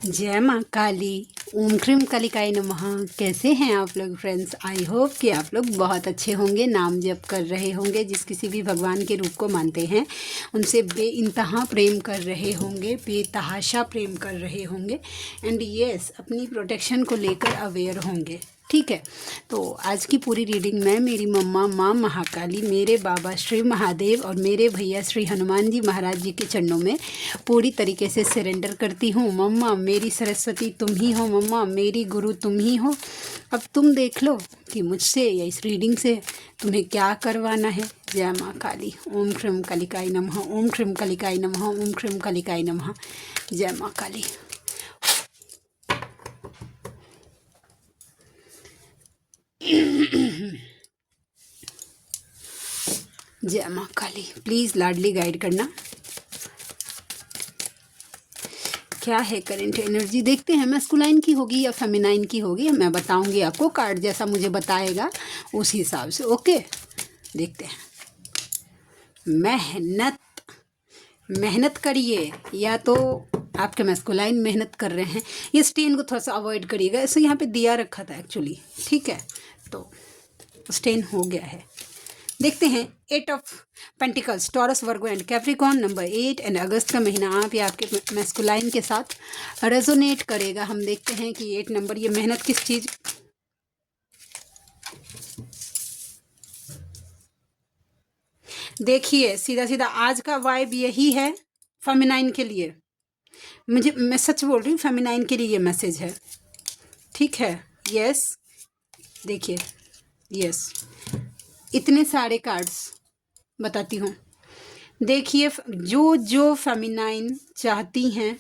जय माँ काली। ओम क्रीम कालिकाय नमः। कैसे हैं आप लोग फ्रेंड्स? आई होप कि आप लोग बहुत अच्छे होंगे, नाम जप कर रहे होंगे, जिस किसी भी भगवान के रूप को मानते हैं उनसे बेइंतहा प्रेम कर रहे होंगे, बेतहाशा प्रेम कर रहे होंगे एंड यस अपनी प्रोटेक्शन को लेकर अवेयर होंगे। ठीक है, तो आज की पूरी रीडिंग में मेरी मम्मा माँ महाकाली, मेरे बाबा श्री महादेव और मेरे भैया श्री हनुमान जी महाराज जी के चरणों में पूरी तरीके से सरेंडर करती हूँ। मम्मा मेरी सरस्वती तुम ही हो, मम्मा मेरी गुरु तुम ही हो। अब तुम देख लो कि मुझसे या इस रीडिंग से तुम्हें क्या करवाना है। जय माँ काली। ओम क्रीम कालिकाय नमः। ओम क्रीम कालिकाय नमः। ओम क्रीम कालिकाय नमः। जय माँ काली। जय माँ काली। प्लीज़ लाडली गाइड करना। क्या है करंट एनर्जी, देखते हैं मैस्कुलाइन की होगी या फेमिनाइन की होगी। मैं बताऊंगी आपको, कार्ड जैसा मुझे बताएगा उस हिसाब से। ओके, देखते हैं। मेहनत करिए, या तो आपके मैस्कुलाइन मेहनत कर रहे हैं। ये स्टेन को थोड़ा सा अवॉइड करिएगा। ऐसे यहाँ पे दिया रखा था एक्चुअली, ठीक है, तो स्टेन हो गया है। देखते हैं 8 of pentacles, Taurus, Virgo and Capricorn, number 8 and अगस्त का महीना आप या आपके मैस्कुलाइन के साथ रेजोनेट करेगा। हम देखते हैं कि 8 नंबर ये मेहनत किस चीज़। देखिए सीधा सीधा आज का वाइब यही है फेमिनाइन के लिए। मैं सच बोल रही हूँ, फेमिनाइन के लिए ये मैसेज है, ठीक है। यस, देखिए, यस, इतने सारे कार्ड्स बताती हूँ। देखिए, जो फेमिनाइन चाहती हैं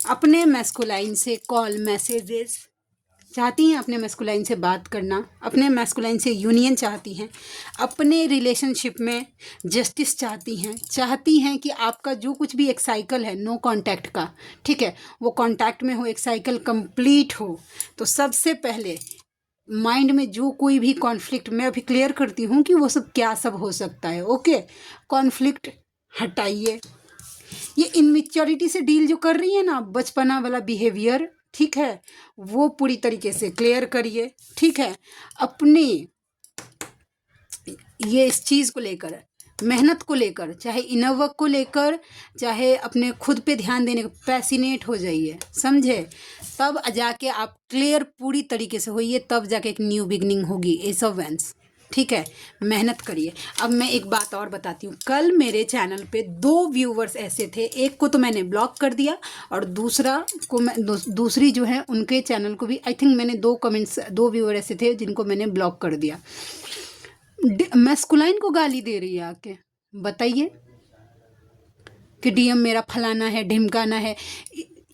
अपने मैस्कुलाइन से कॉल मैसेजेस चाहती हैं, अपने मैस्कुलाइन से बात करना, अपने मैस्कुलाइन से यूनियन चाहती हैं, अपने रिलेशनशिप में जस्टिस चाहती हैं कि आपका जो कुछ भी एक साइकिल है नो कांटेक्ट का, ठीक है, वो कांटेक्ट में हो, एक साइकिल कंप्लीट हो। तो सबसे पहले माइंड में जो कोई भी कॉन्फ्लिक्ट, मैं अभी क्लियर करती हूँ कि वो सब क्या सब हो सकता है। ओके, कॉन्फ्लिक्ट हटाइए। ये इनमेच्योरिटी से डील जो कर रही है ना, बचपना वाला बिहेवियर, ठीक है, वो पूरी तरीके से क्लियर करिए, ठीक है। अपनी ये इस चीज़ को लेकर, मेहनत को लेकर, चाहे इनर वर्क को लेकर, चाहे अपने खुद पे ध्यान देने को, पैसिनेट हो जाइए, समझे, तब जाके आप क्लियर पूरी तरीके से होइए, तब जाके एक न्यू बिगनिंग होगी। एस ऑफ वैंड्स, ठीक है, मेहनत करिए। अब मैं एक बात और बताती हूँ, कल मेरे चैनल पे 2 व्यूवर्स ऐसे थे, एक को तो मैंने ब्लॉक कर दिया और दूसरा को मैं दूसरी जो है उनके चैनल को भी, आई थिंक मैंने 2 व्यूवर ऐसे थे जिनको मैंने ब्लॉक कर दिया। मैस्कुलाइन को गाली दे रही है आके, बताइए कि डीएम मेरा फलाना है, ढिमकाना है।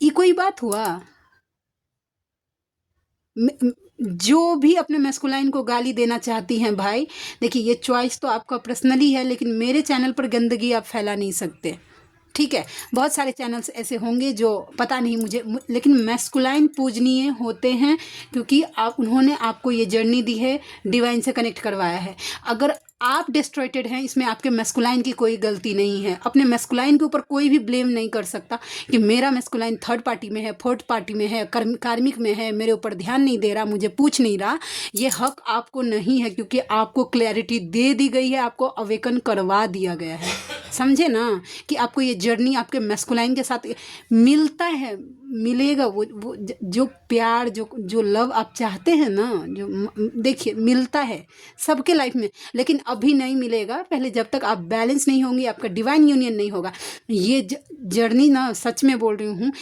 ये कोई बात हुआ? जो भी अपने मैस्कुलाइन को गाली देना चाहती हैं भाई, देखिए ये चॉइस तो आपका पर्सनली है, लेकिन मेरे चैनल पर गंदगी आप फैला नहीं सकते, ठीक है। बहुत सारे चैनल्स ऐसे होंगे जो पता नहीं मुझे, लेकिन मैस्कुलाइन पूजनीय होते हैं क्योंकि उन्होंने आपको ये जर्नी दी है, डिवाइन से कनेक्ट करवाया है। अगर आप डिस्ट्रॉयटेड हैं, इसमें आपके मैस्कुलाइन की कोई गलती नहीं है। अपने मैस्कुलाइन के ऊपर कोई भी ब्लेम नहीं कर सकता कि मेरा मैस्कुलाइन थर्ड पार्टी में है, फोर्थ पार्टी में है, कार्मिक में है, मेरे ऊपर ध्यान नहीं दे रहा, मुझे पूछ नहीं रहा। ये हक आपको नहीं है क्योंकि आपको क्लैरिटी दे दी गई है, आपको अवेकन करवा दिया गया है, समझे ना, कि आपको ये जर्नी आपके मैस्कुलाइन के साथ मिलता है, मिलेगा। वो जो प्यार, जो लव आप चाहते हैं ना, जो देखिए मिलता है सबके लाइफ में, लेकिन अभी नहीं मिलेगा। पहले जब तक आप बैलेंस नहीं होंगी, आपका डिवाइन यूनियन नहीं होगा। ये जर्नी ना, सच में बोल रही हूँ,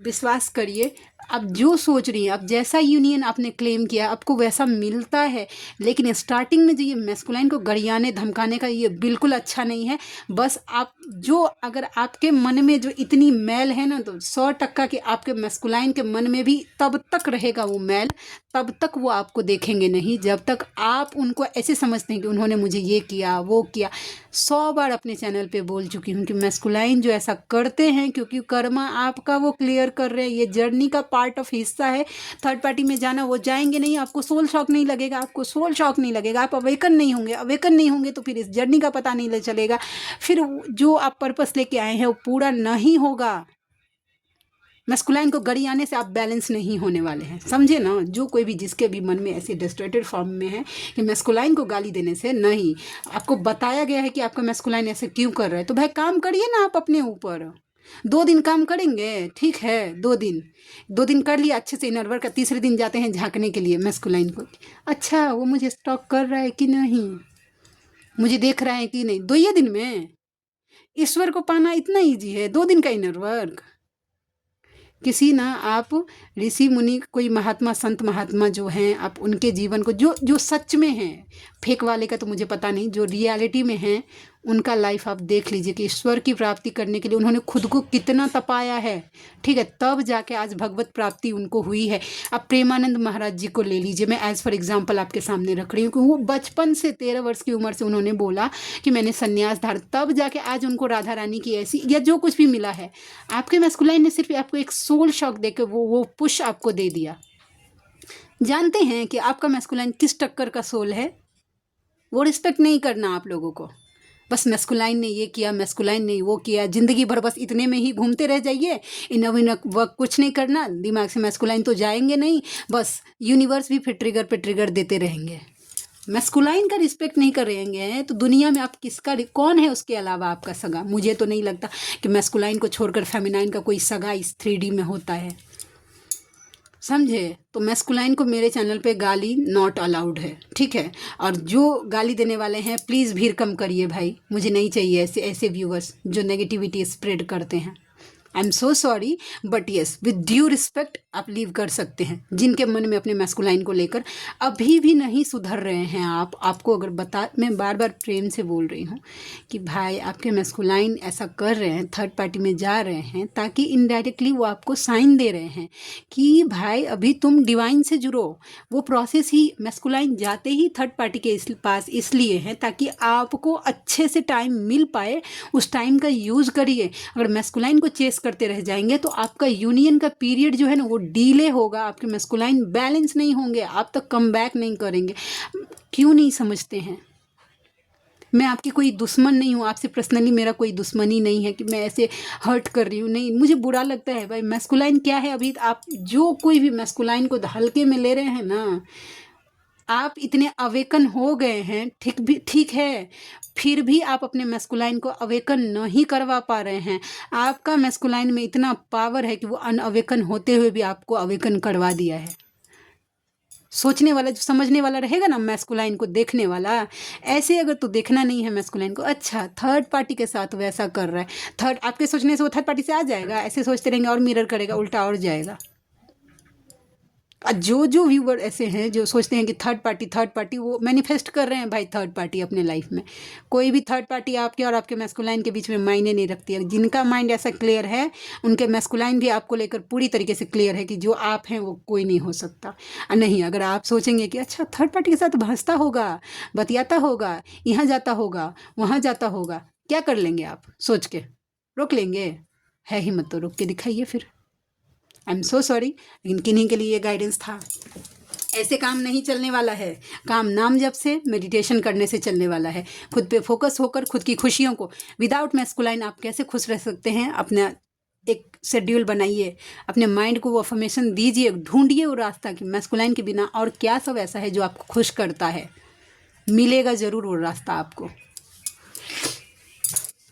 विश्वास करिए, आप जो सोच रही हैं, आप जैसा यूनियन आपने क्लेम किया आपको वैसा मिलता है। लेकिन स्टार्टिंग में जो ये मैस्कुलाइन को गरियाने धमकाने का, ये बिल्कुल अच्छा नहीं है। बस आप जो, अगर आपके मन में जो इतनी मैल है ना, तो 100% कि आपके मैस्कुलाइन के मन में भी तब तक रहेगा वो मैल, तब तक वो आपको देखेंगे नहीं, जब तक आप उनको ऐसे समझते हैं कि उन्होंने मुझे ये किया वो किया। 100 बार अपने चैनल पे बोल चुकी हूँ कि मैस्कुलाइन जो ऐसा करते हैं क्योंकि कर्मा आपका वो क्लियर कर रहे हैं, ये जर्नी का पार्ट ऑफ हिस्सा है। थर्ड पार्टी में जाना, वो जाएंगे नहीं, आपको सोल शॉक नहीं लगेगा, आपको सोल शॉक नहीं लगेगा, आप अवेकन नहीं होंगे तो फिर इस जर्नी का पता नहीं चलेगा, फिर जो आप पर्पस लेके आए हैं वो पूरा नहीं होगा। मैस्कुलाइन को गड़ी आने से आप बैलेंस नहीं होने वाले हैं, समझे ना। जो कोई भी जिसके भी मन में ऐसे डिस्टॉर्टेड फॉर्म में है कि मैस्कुलाइन को गाली देने से, नहीं, आपको बताया गया है कि आपका मैस्कुलाइन ऐसे क्यों कर रहा है, तो भाई काम करिए ना आप अपने ऊपर। 2 दिन काम करेंगे, ठीक है, 2 दिन कर लिया अच्छे से इनर वर्क, तीसरे दिन जाते हैं झांकने के लिए मैस्कुलाइन को, अच्छा वो मुझे स्टॉक कर रहा है कि नहीं, मुझे देख रहा है कि नहीं। 2 दिन में ईश्वर को पाना इतना ईजी है, 2 दिन का इनर वर्क। किसी ना आप ऋषि मुनि, कोई महात्मा संत महात्मा जो हैं, आप उनके जीवन को, जो जो सच में हैं, फेक वाले का तो मुझे पता नहीं, जो रियलिटी में हैं उनका लाइफ आप देख लीजिए कि ईश्वर की प्राप्ति करने के लिए उन्होंने खुद को कितना तपाया है, ठीक है, तब जाके आज भगवत प्राप्ति उनको हुई है। अब प्रेमानंद महाराज जी को ले लीजिए, मैं एज फॉर एग्जाम्पल आपके सामने रख रही हूँ कि वो बचपन से 13 वर्ष की उम्र से उन्होंने बोला कि मैंने संन्यास धारण, तब जाके आज उनको राधा रानी की ऐसी या जो कुछ भी मिला है। आपके मैस्कुलाइन ने सिर्फ आपको एक सोल शॉक देकर वो पुश आपको दे दिया। जानते हैं कि आपका मैस्कुलाइन किस टक्कर का सोल है, वो रिस्पेक्ट नहीं करना आप लोगों को। बस मैस्कुलाइन ने ये किया, मैस्कुलाइन ने वो किया, ज़िंदगी भर बस इतने में ही घूमते रह जाइए, इन वर्क कुछ नहीं करना, दिमाग से मैस्कुलाइन तो जाएंगे नहीं, बस यूनिवर्स भी फिर ट्रिगर पे ट्रिगर देते रहेंगे। मैस्कुलाइन का रिस्पेक्ट नहीं कर रहेंगे हैं तो दुनिया में आप किसका, कौन है उसके अलावा आपका सगा। मुझे तो नहीं लगता कि मैस्कुलाइन को छोड़कर फेमिनाइन का कोई सगा इस 3D में होता है, समझे। तो मैस्कुलाइन को मेरे चैनल पे गाली नॉट अलाउड है, ठीक है। और जो गाली देने वाले हैं प्लीज़ भीड़ कम करिए भाई, मुझे नहीं चाहिए ऐसे ऐसे व्यूअर्स जो नेगेटिविटी स्प्रेड करते हैं। I am so sorry, but yes, with due respect आप लीव कर सकते हैं। जिनके मन में अपने मैस्कुलाइन को लेकर अभी भी नहीं सुधर रहे हैं, आपको अगर मैं बार बार प्रेम से बोल रही हूँ कि भाई आपके मैस्कुलाइन ऐसा कर रहे हैं, थर्ड पार्टी में जा रहे हैं, ताकि इनडायरेक्टली वो आपको साइन दे रहे हैं कि भाई अभी तुम डिवाइन से जुड़ो। वो प्रोसेस ही मैस्कुलाइन जाते ही थर्ड पार्टी के पास इसलिए है ताकि आपको अच्छे से टाइम मिल पाए, उस टाइम का यूज़ करिए। अगर मैस्कुलाइन को चेस करते रह जाएंगे तो आपका यूनियन का पीरियड जो है ना वो डिले होगा, आपके मैस्कुलाइन बैलेंस नहीं होंगे, आप तक कम बैक नहीं करेंगे। क्यों नहीं समझते हैं। मैं आपकी कोई दुश्मन नहीं हूँ, आपसे पर्सनली मेरा कोई दुश्मनी नहीं है कि मैं ऐसे हर्ट कर रही हूँ, नहीं, मुझे बुरा लगता है भाई। मैस्कुलाइन क्या है, अभी आप जो कोई भी मैस्कुलाइन को हल्के में ले रहे हैं ना, आप इतने अवेकन हो गए हैं, ठीक है, फिर भी आप अपने मैस्कुलाइन को अवेकन नहीं करवा पा रहे हैं। आपका मैस्कुलाइन में इतना पावर है कि वो अनअवेकन होते हुए भी आपको अवेकन करवा दिया है। सोचने वाला, जो समझने वाला रहेगा ना मैस्कुलाइन को देखने वाला, ऐसे अगर तो देखना नहीं है मैस्कुलाइन को, अच्छा थर्ड पार्टी के साथ वैसा कर रहा है, थर्ड आपके सोचने से वो थर्ड पार्टी से आ जाएगा, ऐसे सोचते रहेंगे और मिरर करेगा, उल्टा और जाएगा। जो व्यूवर ऐसे हैं जो सोचते हैं कि थर्ड पार्टी, वो मैनिफेस्ट कर रहे हैं भाई थर्ड पार्टी अपने लाइफ में। कोई भी थर्ड पार्टी आपके और आपके मैस्कुलाइन के बीच में मायने नहीं रखती है। जिनका माइंड ऐसा क्लियर है, उनके मैस्कुलाइन भी आपको लेकर पूरी तरीके से क्लियर है कि जो आप हैं वो कोई नहीं हो सकता। नहीं, अगर आप सोचेंगे कि अच्छा थर्ड पार्टी के साथ भांसता होगा, बतियाता होगा, यहाँ जाता होगा, वहाँ जाता होगा, क्या कर लेंगे आप सोच के? रोक लेंगे? है हिम्मत तो रोक के दिखाइए फिर। आई एम सो सॉरी, लेकिन किन्हीं के लिए ये गाइडेंस था। ऐसे काम नहीं चलने वाला है। काम नाम जप से, मेडिटेशन करने से चलने वाला है। खुद पे फोकस होकर खुद की खुशियों को, विदाउट मैस्कुलाइन आप कैसे खुश रह सकते हैं, अपना एक शेड्यूल बनाइए, अपने माइंड को वो अफर्मेशन दीजिए, ढूंढिए वो रास्ता कि मैस्कुलाइन के बिना और क्या सब ऐसा है जो आपको खुश करता है। मिलेगा ज़रूर वो रास्ता आपको।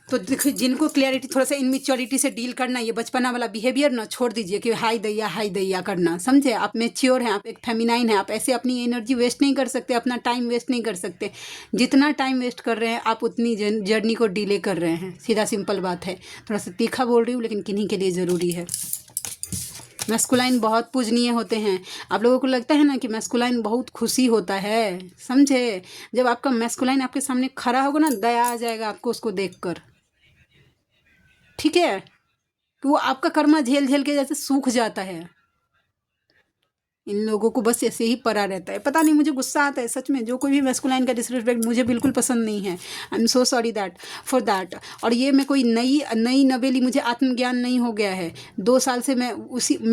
तो देखिए, जिनको क्लियरिटी, थोड़ा सा इनमेच्योरिटी से डील करना, ये बचपना वाला बिहेवियर ना छोड़ दीजिए कि हाय दैया करना, समझे। आप मेच्योर हैं, आप एक फेमिनाइन हैं, आप ऐसे अपनी एनर्जी वेस्ट नहीं कर सकते, अपना टाइम वेस्ट नहीं कर सकते। जितना टाइम वेस्ट कर रहे हैं आप उतनी जर्नी को डिले कर रहे हैं, सीधा सिंपल बात है। थोड़ा सा तीखा बोल रही हूँ लेकिन किन्हीं के लिए ज़रूरी है। मैस्कुलाइन बहुत पूजनीय होते हैं। आप लोगों को लगता है ना कि मैस्कुलाइन बहुत खुशी होता है, समझे। जब आपका मैस्कुलाइन आपके सामने खड़ा होगा ना, दया आ जाएगा आपको उसको देखकर, ठीक है। तो वो आपका कर्मा झेल झेल के जैसे सूख जाता है। इन लोगों को बस ऐसे ही पड़ा रहता है। पता नहीं, मुझे गुस्सा आता है सच में। जो कोई भी मैस्कुलाइन का डिसरिस्पेक्ट मुझे बिल्कुल पसंद नहीं है। I am so sorry that for that. और ये मैं कोई नई नवेली, मुझे आत्मज्ञान नहीं हो गया है। 2 साल से मैं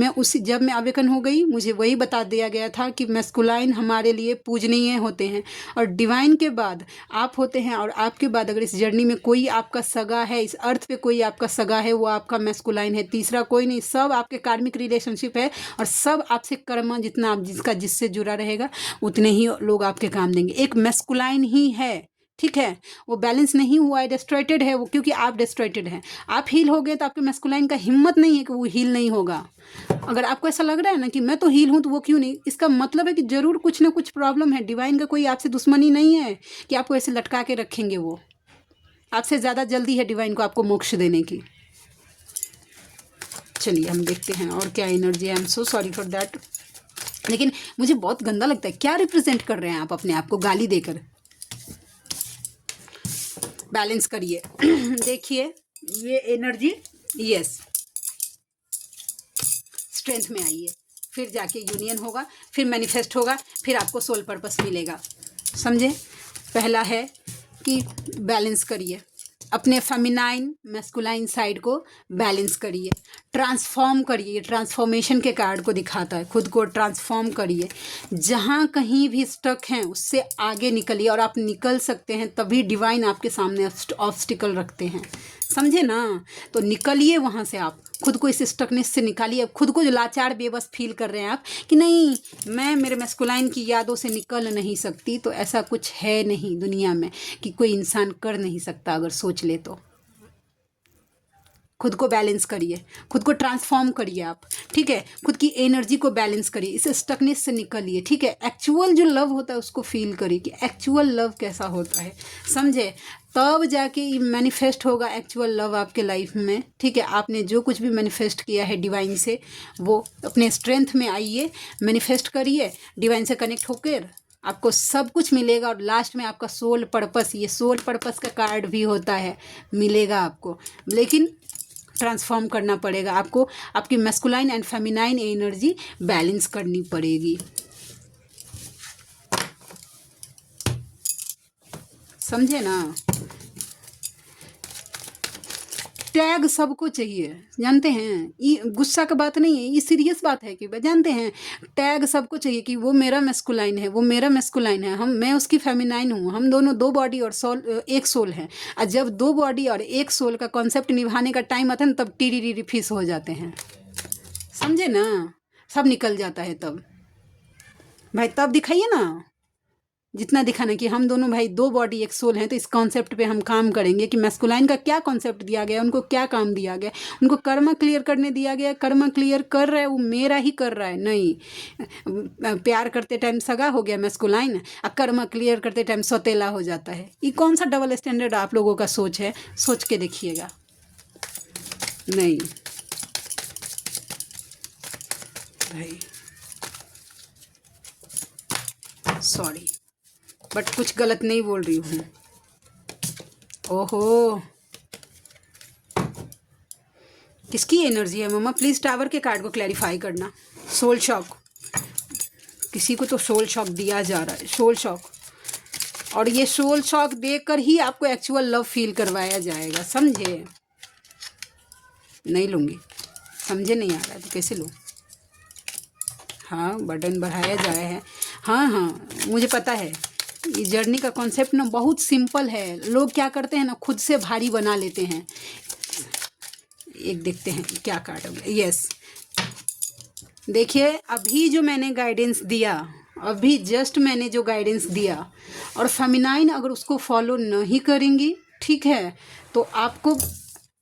उसी जब मैं अवेकन हो गई, मुझे वही बता दिया गया था कि मैस्कुलाइन हमारे लिए पूजनीय होते हैं, और डिवाइन के बाद आप होते हैं। और आपके बाद अगर इस जर्नी में कोई आपका सगा है, इस अर्थ पे कोई आपका सगा है, वो आपका मैस्कुलाइन है। तीसरा कोई नहीं, सब आपके कार्मिक रिलेशनशिप है, और सब आपसे कर्म जितना आप जिससे जुड़ा रहेगा उतने ही लोग आपके काम देंगे। एक मैस्कुलाइन ही है, ठीक है। वो बैलेंस नहीं हुआ है, डिस्ट्रैक्टेड है वो, क्योंकि आप डिस्ट्रैक्टेड हैं। आप हील हो गए तो आपके मैस्कुलाइन का हिम्मत नहीं है कि वो हील नहीं होगा। अगर आपको ऐसा लग रहा है ना कि मैं तो हील हूँ तो वो क्यों नहीं, इसका मतलब है कि जरूर कुछ ना कुछ प्रॉब्लम है। डिवाइन का कोई आपसे दुश्मनी नहीं है कि आपको ऐसे लटका के रखेंगे। वो आपसे ज़्यादा जल्दी है डिवाइन को आपको मोक्ष देने की। चलिए हम देखते हैं और क्या एनर्जी है। I am so sorry for that, लेकिन मुझे बहुत गंदा लगता है। क्या रिप्रेजेंट कर रहे हैं आप अपने आप को गाली देकर? बैलेंस करिए। देखिए ये एनर्जी, यस, स्ट्रेंथ में आइए, फिर जाके यूनियन होगा, फिर मैनिफेस्ट होगा, फिर आपको सोल पर्पस मिलेगा। समझे? पहला है कि बैलेंस करिए, अपने फेमिनाइन मैस्कुलाइन साइड को बैलेंस करिए, ट्रांसफॉर्म करिए। ट्रांसफॉर्मेशन के कार्ड को दिखाता है। खुद को ट्रांसफॉर्म करिए, जहाँ कहीं भी स्टक हैं उससे आगे निकलिए। और आप निकल सकते हैं तभी डिवाइन आपके सामने ऑब्स्टिकल रखते हैं, समझे ना? तो निकलिए वहाँ से, आप खुद को इस स्टकनेस से निकालिए। अब खुद को जो लाचार बेबस फील कर रहे हैं आप कि नहीं मैं मेरे मैस्कुलाइन की यादों से निकल नहीं सकती, तो ऐसा कुछ है नहीं दुनिया में कि कोई इंसान कर नहीं सकता अगर सोच ले तो। खुद को बैलेंस करिए, खुद को ट्रांसफॉर्म करिए आप, ठीक है। खुद की एनर्जी को बैलेंस करिए, इस स्टकनेस से निकलिए, ठीक है। एक्चुअल जो लव होता है उसको फील करिए कि एक्चुअल लव कैसा होता है, समझे? तब जाके ये मैनिफेस्ट होगा एक्चुअल लव आपके लाइफ में, ठीक है। आपने जो कुछ भी मैनिफेस्ट किया है डिवाइन से, वो अपने स्ट्रेंथ में आइए, मैनिफेस्ट करिए, डिवाइन से कनेक्ट होकर आपको सब कुछ मिलेगा। और लास्ट में आपका सोल पर्पस, ये सोल पर्पस का कार्ड भी होता है, मिलेगा आपको। लेकिन ट्रांसफॉर्म करना पड़ेगा आपको, आपकी masculine and feminine energy balance करनी पड़ेगी, समझे ना? टैग सबको चाहिए, जानते हैं? ये गुस्सा का बात नहीं है, ये सीरियस बात है कि जानते हैं टैग सबको चाहिए कि वो मेरा मैस्कुलाइन है, वो मेरा मैस्कुलाइन है, मैं उसकी फेमिनाइन हूँ। हम दोनों 2 बॉडी और एक सोल हैं। और जब 2 बॉडी और एक सोल का कॉन्सेप्ट निभाने का टाइम आता है ना, तब टीरी फिस हो जाते हैं, समझे ना? सब निकल जाता है तब भाई, तब दिखाइए ना जितना दिखाना कि हम दोनों भाई 2 बॉडी एक सोल हैं। तो इस कॉन्सेप्ट पे हम काम करेंगे कि मैस्कुलाइन का क्या कॉन्सेप्ट दिया गया, उनको क्या काम दिया गया, उनको कर्म क्लियर करने दिया गया। कर्म क्लियर कर रहा है वो मेरा ही कर रहा है, नहीं प्यार करते टाइम सगा हो गया मैस्कुलाइन, और कर्म क्लियर करते टाइम सौतेला हो जाता है। ये कौन सा डबल स्टैंडर्ड आप लोगों का सोच है? सोच के देखिएगा। नहीं भाई सॉरी, बट कुछ गलत नहीं बोल रही हूँ। ओहो, किसकी एनर्जी है मम्मा? प्लीज़ टावर के कार्ड को क्लैरिफाई करना। सोल शॉक, किसी को तो सोल शॉक दिया जा रहा है, सोल शॉक। और ये सोल शॉक देकर ही आपको एक्चुअल लव फील करवाया जाएगा, समझे? नहीं लूँगी, समझे? नहीं आ रहा है तो कैसे लूँ? हाँ, बटन बढ़ाया जाए है। हाँ, मुझे पता है। ये जर्नी का कॉन्सेप्ट ना बहुत सिंपल है। लोग क्या करते हैं ना, खुद से भारी बना लेते हैं। एक देखते हैं क्या कार्ड है। यस, देखिए अभी जो मैंने गाइडेंस दिया, अभी जस्ट मैंने जो गाइडेंस दिया, और फेमिनाइन अगर उसको फॉलो नहीं करेंगी, ठीक है, तो आपको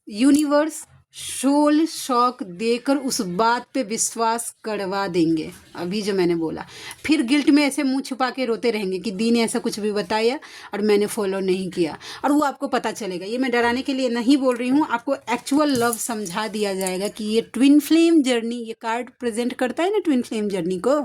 यूनिवर्स सोल शॉक देकर उस बात पे विश्वास करवा देंगे। अभी जो मैंने बोला, फिर गिल्ट में ऐसे मुंह छुपा के रोते रहेंगे कि दी ने ऐसा कुछ भी बताया और मैंने फॉलो नहीं किया। और वो आपको पता चलेगा। ये मैं डराने के लिए नहीं बोल रही हूँ, आपको एक्चुअल लव समझा दिया जाएगा कि ये ट्विन फ्लेम जर्नी, ये कार्ड प्रेजेंट करता है ना ट्विन फ्लेम जर्नी को,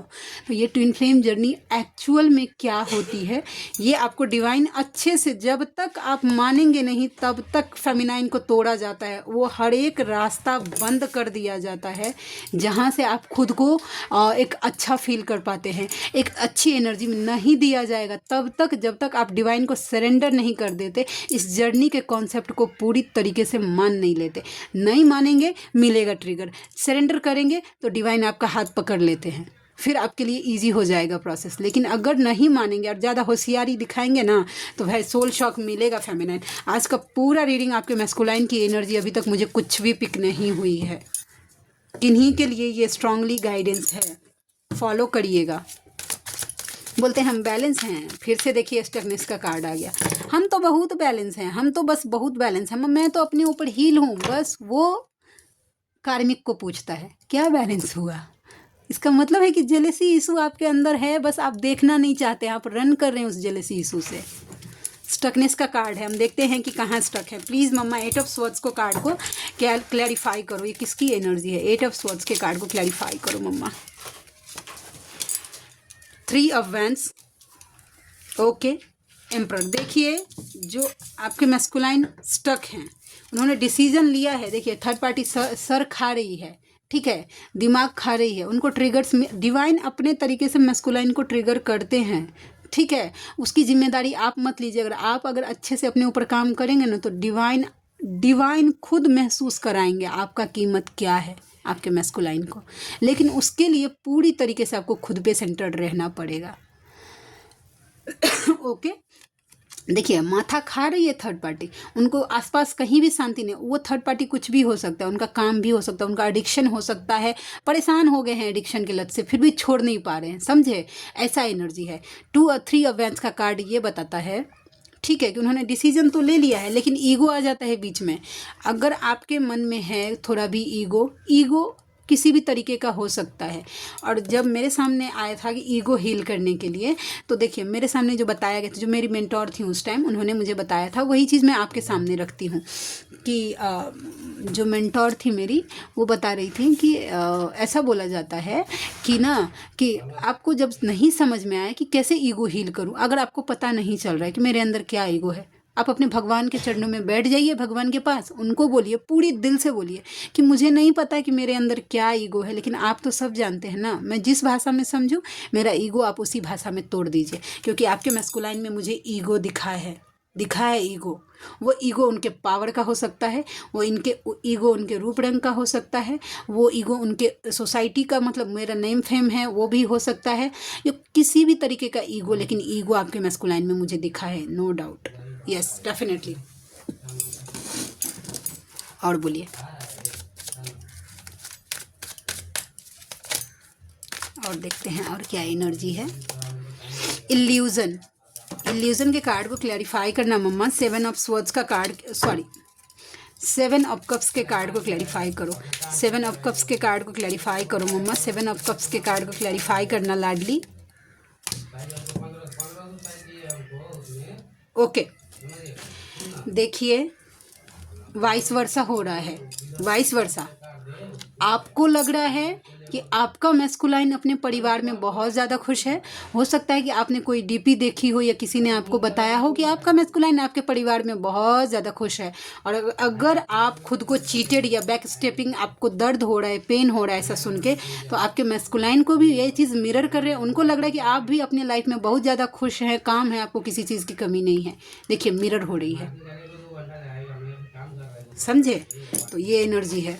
तो ये ट्विन फ्लेम जर्नी एक्चुअल में क्या होती है ये आपको डिवाइन अच्छे से, जब तक आप मानेंगे नहीं तब तक फेमिनाइन को तोड़ा जाता है। वो हर एक एक रास्ता बंद कर दिया जाता है जहाँ से आप खुद को एक अच्छा फील कर पाते हैं, एक अच्छी एनर्जी में नहीं दिया जाएगा तब तक जब तक आप डिवाइन को सरेंडर नहीं कर देते, इस जर्नी के कॉन्सेप्ट को पूरी तरीके से मान नहीं लेते। नहीं मानेंगे, मिलेगा ट्रिगर। सरेंडर करेंगे तो डिवाइन आपका हाथ पकड़ लेते हैं, फिर आपके लिए इजी हो जाएगा प्रोसेस। लेकिन अगर नहीं मानेंगे और ज़्यादा होशियारी दिखाएंगे ना तो भाई सोल शॉक मिलेगा फेमिनाइन। आज का पूरा रीडिंग आपके मैस्कुलाइन की एनर्जी अभी तक मुझे कुछ भी पिक नहीं हुई है। किन्हीं के लिए ये स्ट्रांगली गाइडेंस है, फॉलो करिएगा। बोलते हैं हम बैलेंस हैं, फिर से देखिए स्टकनेस का कार्ड आ गया। हम तो बहुत बैलेंस हैं, हम तो बस बहुत बैलेंस हैं, मैं तो अपने ऊपर हील हूँ। बस वो कार्मिक को पूछता है क्या बैलेंस हुआ। इसका मतलब है कि जेलेसी इशू आपके अंदर है, बस आप देखना नहीं चाहते, आप रन कर रहे हैं उस जेलेसी इशू से। स्टकनेस का कार्ड है, हम देखते हैं कि कहाँ स्टक है। प्लीज़ मम्मा 8 ऑफ स्वॉर्ड्स को कार्ड को क्लैरिफाई करो, ये किसकी एनर्जी है। 8 ऑफ स्वॉर्ड्स के कार्ड को क्लैरिफाई करो मम्मा। 3 ऑफ वैंड्स, ओके। एम्परर, देखिए जो आपके मैस्कुलाइन स्टक हैं उन्होंने डिसीजन लिया है। देखिए थर्ड पार्टी सर खा रही है, ठीक है, दिमाग खा रही है। उनको ट्रिगर्स में डिवाइन अपने तरीके से मैस्कुलाइन को ट्रिगर करते हैं, ठीक है। उसकी जिम्मेदारी आप मत लीजिए। अगर अच्छे से अपने ऊपर काम करेंगे ना तो डिवाइन खुद महसूस कराएंगे आपका कीमत क्या है आपके मैस्कुलाइन को। लेकिन उसके लिए पूरी तरीके से आपको खुद पे सेंटर्ड रहना पड़ेगा। ओके देखिए माथा खा रही है थर्ड पार्टी, उनको आसपास कहीं भी शांति नहीं। वो थर्ड पार्टी कुछ भी हो सकता है, उनका काम भी हो सकता है, उनका एडिक्शन हो सकता है, परेशान हो गए हैं एडिक्शन की लत से फिर भी छोड़ नहीं पा रहे हैं, समझे, ऐसा एनर्जी है। 2 और 3 ऑफ वैंड्स का कार्ड ये बताता है, ठीक है, कि उन्होंने डिसीजन तो ले लिया है लेकिन ईगो आ जाता है बीच में। अगर आपके मन में है थोड़ा भी ईगो किसी भी तरीके का हो सकता है। और जब मेरे सामने आया था कि ईगो हील करने के लिए, तो देखिए मेरे सामने जो बताया गया था, जो मेरी मेंटोर थी उस टाइम, उन्होंने मुझे बताया था वही चीज़ मैं आपके सामने रखती हूँ कि जो मेंटोर थी मेरी वो बता रही थी कि ऐसा बोला जाता है कि ना कि आपको जब नहीं समझ में आए कि कैसे ईगो हील करूँ, अगर आपको पता नहीं चल रहा है कि मेरे अंदर क्या ईगो है, आप अपने भगवान के चरणों में बैठ जाइए, भगवान के पास उनको बोलिए, पूरी दिल से बोलिए कि मुझे नहीं पता कि मेरे अंदर क्या ईगो है, लेकिन आप तो सब जानते हैं ना, मैं जिस भाषा में समझूं मेरा ईगो आप उसी भाषा में तोड़ दीजिए। क्योंकि आपके मैस्कुलाइन में मुझे ईगो दिखा है ईगो। वो ईगो उनके पावर का हो सकता है, वो ईगो उनके रूप रंग का हो सकता है, वो ईगो उनके सोसाइटी का, मतलब मेरा नेम फेम है वो भी हो सकता है, ये किसी भी तरीके का ईगो, लेकिन ईगो आपके मैस्कुलाइन में मुझे दिखा है, नो डाउट, यस डेफिनेटली। और बोलिए, और देखते हैं और क्या एनर्जी है। इल्यूजन के कार्ड को क्लैरिफाई करना मम्मा। 7 ऑफ स्वॉर्ड्स का कार्ड, 7 ऑफ कप्स के कार्ड को क्लैरिफाई करो। 7 ऑफ कप्स के कार्ड को क्लैरिफाई करो मम्मा। 7 ऑफ कप्स के कार्ड को क्लैरिफाई करना लाडली। ओके देखिए वाइस वर्सा हो रहा है, वाइस वर्सा। आपको लग रहा है कि आपका मैस्कुलाइन अपने परिवार में बहुत ज़्यादा खुश है। हो सकता है कि आपने कोई डीपी देखी हो या किसी ने आपको बताया हो कि आपका मैस्कुलाइन आपके परिवार में बहुत ज़्यादा खुश है। और अगर आप खुद को चीटेड या बैक स्टेपिंग, आपको दर्द हो रहा है, पेन हो रहा है ऐसा सुन के, तो आपके मैस्कुलाइन को भी ये चीज़ मिरर कर रहे हैं। उनको लग रहा है कि आप भी अपनी लाइफ में बहुत ज़्यादा खुश हैं, काम है, आपको किसी चीज़ की कमी नहीं है। देखिए मिरर हो रही है, समझे, तो ये एनर्जी है,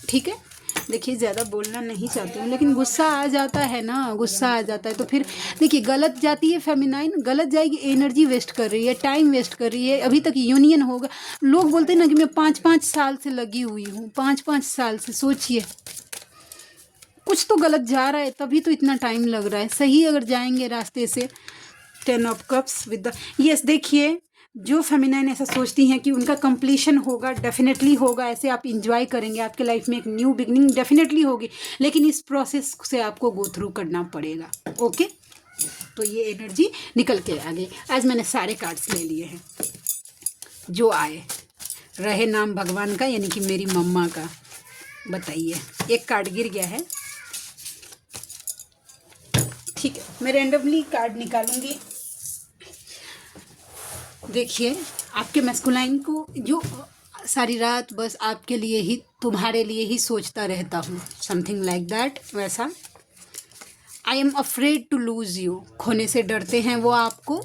ठीक है। देखिए ज़्यादा बोलना नहीं चाहती हूँ लेकिन गुस्सा आ जाता है ना, गुस्सा आ जाता है तो फिर देखिए गलत जाती है फेमिनाइन, गलत जाएगी, एनर्जी वेस्ट कर रही है, टाइम वेस्ट कर रही है। अभी तक यूनियन होगा, लोग बोलते हैं ना कि मैं 5-5 साल से लगी हुई हूँ, 5-5 साल से, सोचिए कुछ तो गलत जा रहा है तभी तो इतना टाइम लग रहा है। सही अगर जाएंगे रास्ते से। 10 of cups with the, yes देखिए जो फेमिनाइन ऐसा सोचती हैं कि उनका कंप्लीशन होगा, डेफिनेटली होगा, ऐसे आप इंजॉय करेंगे, आपके लाइफ में एक न्यू बिगनिंग डेफिनेटली होगी, लेकिन इस प्रोसेस से आपको गो थ्रू करना पड़ेगा। ओके तो ये एनर्जी निकल के आ गई। आज मैंने सारे कार्ड्स ले लिए हैं जो आए, रहे नाम भगवान का यानी कि मेरी मम्मा का। बताइए एक कार्ड गिर गया है, ठीक है, मैं रैंडमली कार्ड निकालूंगी। देखिए आपके मैस्कुलाइन को जो सारी रात बस आपके लिए ही, तुम्हारे लिए ही सोचता रहता हूँ, समथिंग लाइक दैट, वैसा। I am afraid to lose you, खोने से डरते हैं वो आपको।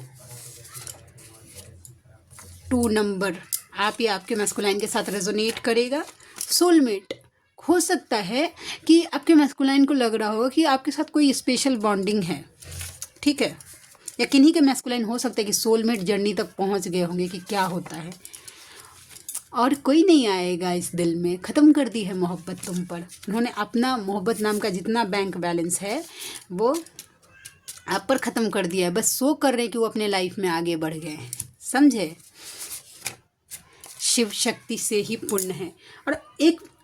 2 नंबर, आप या आपके मैस्कुलाइन के साथ रेजोनेट करेगा। सोलमेट, हो सकता है कि आपके मैस्कुलाइन को लग रहा हो कि आपके साथ कोई स्पेशल बॉन्डिंग है, ठीक है, या किन्हीं के मैस्कुलाइन हो सकता है कि सोलमेट जर्नी तक पहुंच गए होंगे कि क्या होता है, और कोई नहीं आएगा इस दिल में, ख़त्म कर दी है मोहब्बत तुम पर। उन्होंने अपना मोहब्बत नाम का जितना बैंक बैलेंस है वो आप पर ख़त्म कर दिया है, बस सो कर रहे कि वो अपने लाइफ में आगे बढ़ गए, समझे। शिव शक्ति से ही पूर्ण है, और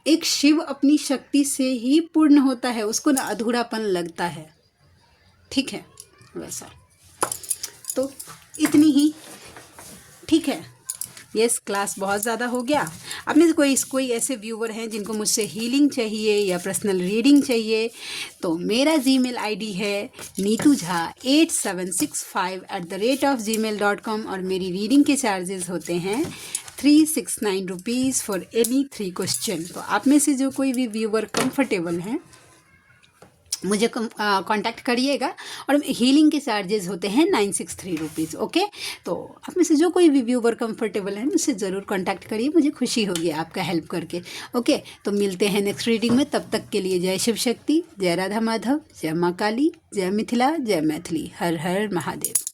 एक शिव अपनी शक्ति से ही पूर्ण होता है, उसको ना अधूरापन लगता है, ठीक है, वैसा। तो इतनी ही, ठीक है। यस, क्लास बहुत ज़्यादा हो गया। अब में से कोई ऐसे व्यूवर हैं जिनको मुझसे हीलिंग चाहिए या पर्सनल रीडिंग चाहिए, तो मेरा जीमेल आईडी है neetujha8765@gmail.com, और मेरी रीडिंग के चार्जेस होते हैं 369 रुपीज़ फॉर एनी 3 क्वेश्चन। तो आप में से जो कोई भी व्यूवर कंफर्टेबल हैं मुझे कांटेक्ट करिएगा, और हीलिंग के चार्जेस होते हैं 963 रुपीज़, ओके। तो आप में से जो कोई भी व्यूवर कंफर्टेबल है मुझसे ज़रूर कांटेक्ट करिए, मुझे खुशी होगी आपका हेल्प करके, ओके। तो मिलते हैं नेक्स्ट रीडिंग में, तब तक के लिए जय शिव शक्ति, जय राधा माधव, जय माँ काली, जय मिथिला, जय मैथिली, हर हर महादेव।